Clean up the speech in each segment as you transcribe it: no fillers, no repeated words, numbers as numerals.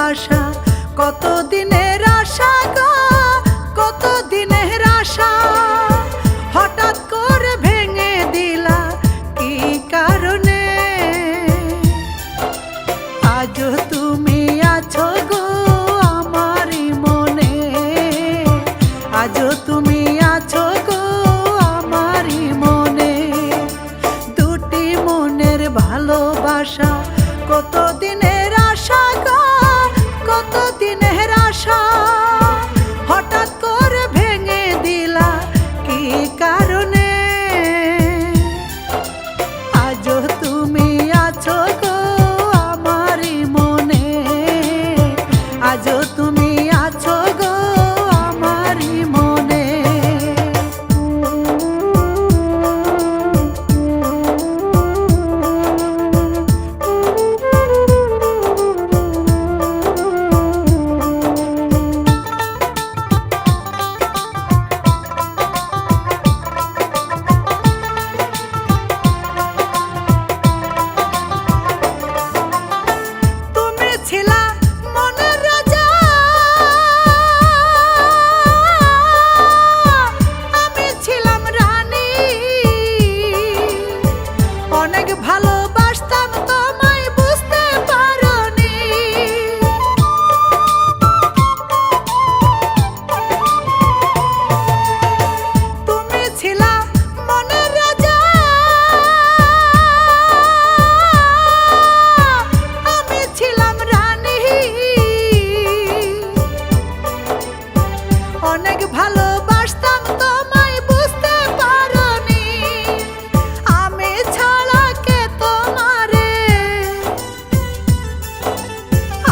ভালোবাসা কত দিনের আশা গো, কত দিনের আশা হঠাৎ করে ভেঙে দিলা কি কারণে? আজও তুমি আছো গো আমারই মনে, আজও তুমি আছো গো আমারই মনে। দুটি মনের ভালোবাসা কত দিনের আশা গো, কত দিনের আশা হঠাৎ করে ভেঙে দিলা কি কারণে? আজও তুমি আছো গো আমারই মনে, আজও তুমি আছো গো আমারই মনে। অনেক ভালোবাসতাম তোমায় বুঝতে পারোনি, তুমি ছিলা মনের রাজা, আমি ছিলাম রানী। অনেক ভালোবাসতাম তোমায় বুঝতে পারোনি, আমি ছাড়া কে তোমারে,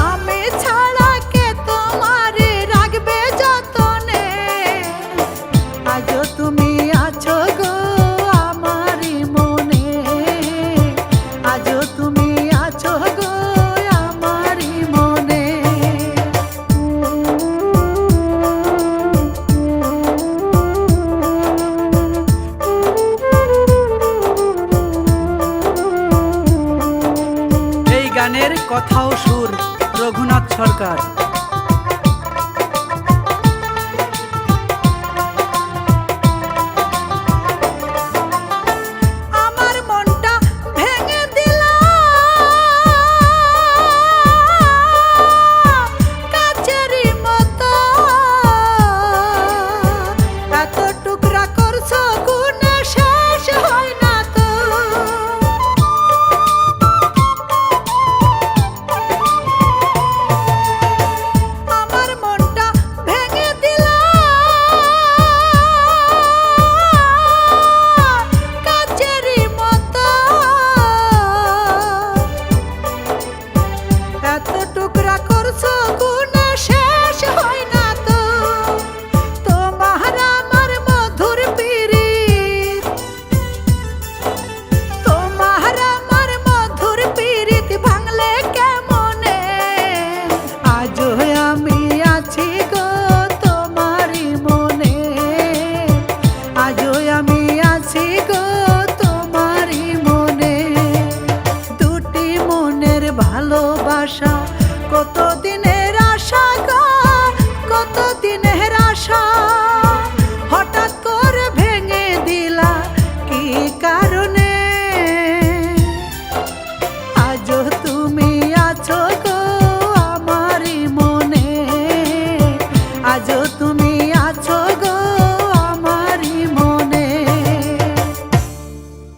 আমি ছাড়া কে তোমারে রাখবে যতনে? আজও তুমি আছো গো আমারই মনে, আজও তুমি আছো গো আমারই মনে। এই গানের কথা ও সুর রঘুনাথ সরকার।